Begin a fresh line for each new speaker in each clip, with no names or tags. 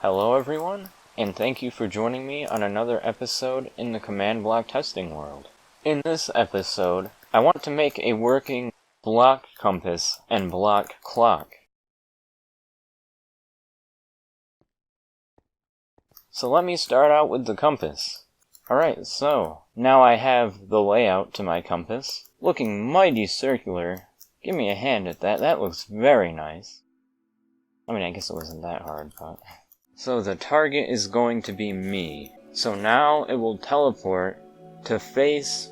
Hello everyone, and thank you for joining me on another episode in the command block testing world. In this episode, I want to make a working block compass and block clock. So let me start out with the compass. Alright, so now I have the layout to my compass, looking mighty circular. Give me a hand at that, that looks very nice. I mean, I guess it wasn't that hard, but... So the target is going to be me. So now it will teleport to face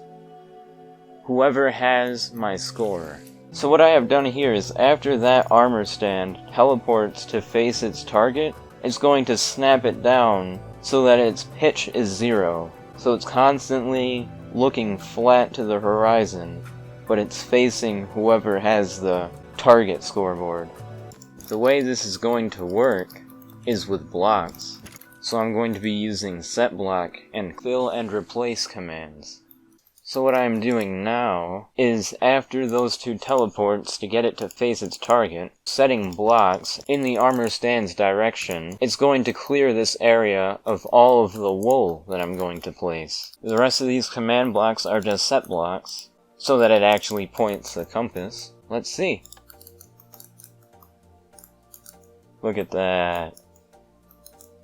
whoever has my score. So what I have done here is after that armor stand teleports to face its target, it's going to snap it down so that its pitch is 0. So it's constantly looking flat to the horizon, but it's facing whoever has the target scoreboard. The way this is going to work is with blocks. So I'm going to be using set block and fill and replace commands. So what I'm doing now is after those two teleports to get it to face its target, setting blocks in the armor stand's direction, it's going to clear this area of all of the wool that I'm going to place. The rest of these command blocks are just set blocks, so that it actually points the compass. Let's see. Look at that.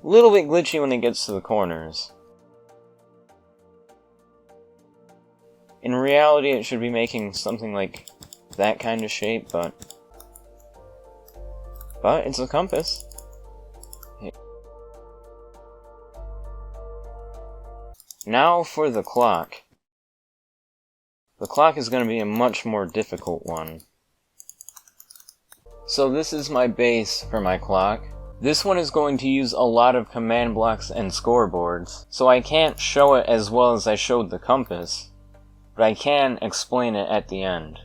A little bit glitchy when it gets to the corners. In reality, it should be making something like that kind of shape, but it's a compass. Now for the clock. The clock is going to be a much more difficult one. So this is my base for my clock. This one is going to use a lot of command blocks and scoreboards, so I can't show it as well as I showed the compass, but I can explain it at the end.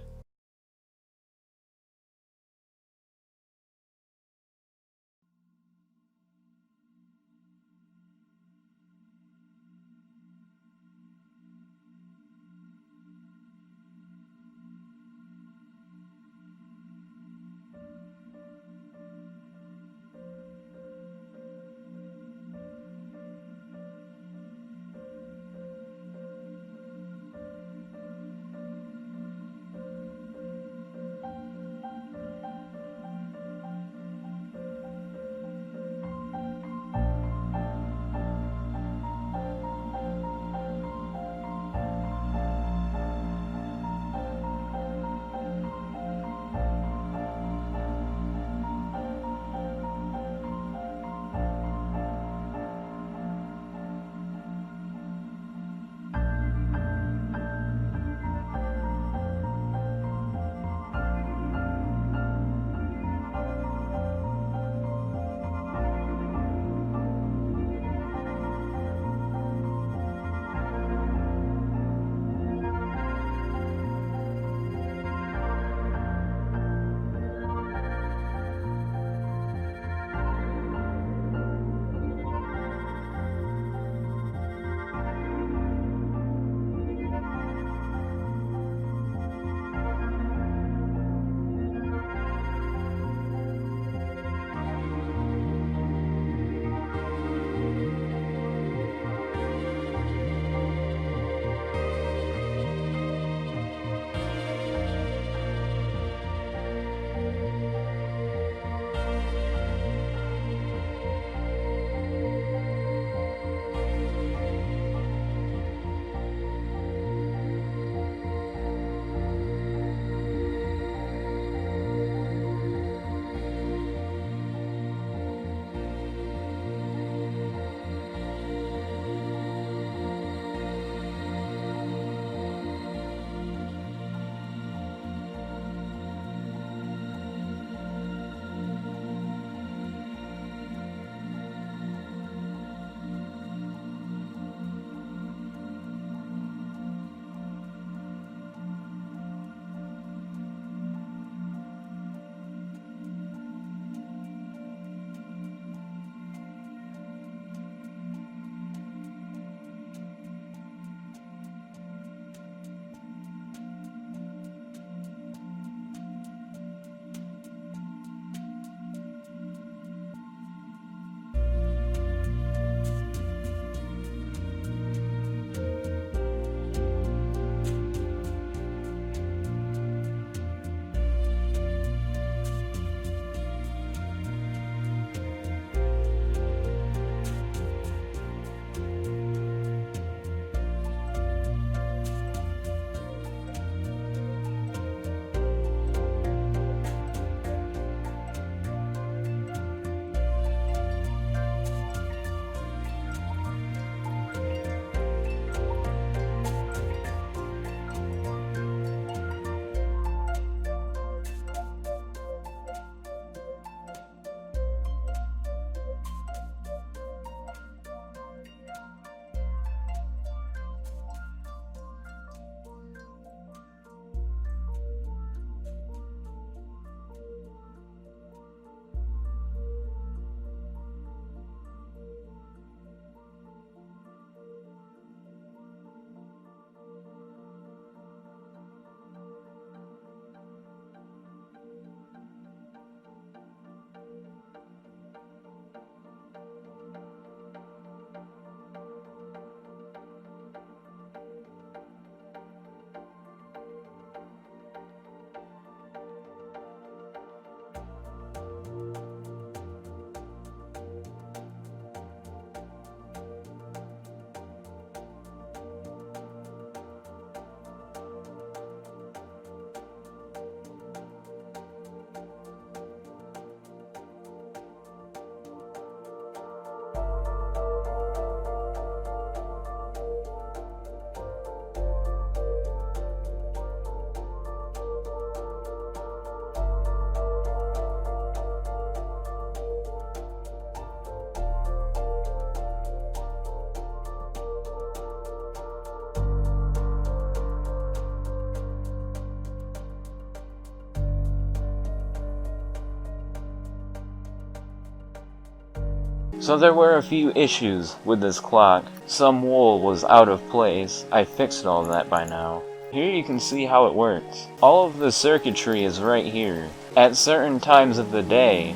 So there were a few issues with this clock. Some wool was out of place. I fixed all that by now. Here you can see how it works. All of the circuitry is right here. At certain times of the day,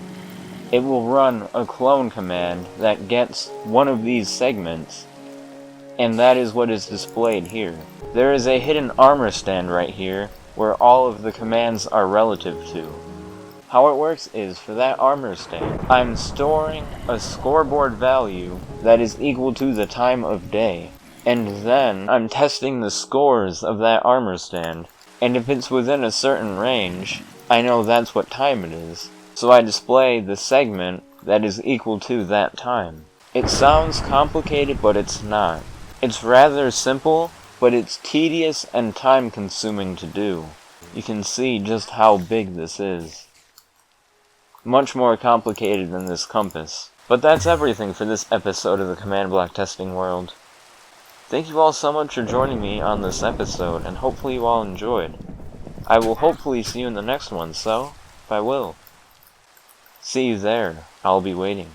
it will run a clone command that gets one of these segments, and that is what is displayed here. There is a hidden armor stand right here, where all of the commands are relative to. How it works is, for that armor stand, I'm storing a scoreboard value that is equal to the time of day, and then I'm testing the scores of that armor stand, and if it's within a certain range, I know that's what time it is, so I display the segment that is equal to that time. It sounds complicated, but it's not. It's rather simple, but it's tedious and time-consuming to do. You can see just how big this is. Much more complicated than this compass. But that's everything for this episode of the Command Block Testing World. Thank you all so much for joining me on this episode, and hopefully you all enjoyed. I will hopefully see you in the next one, so, if I will. See you there. I'll be waiting.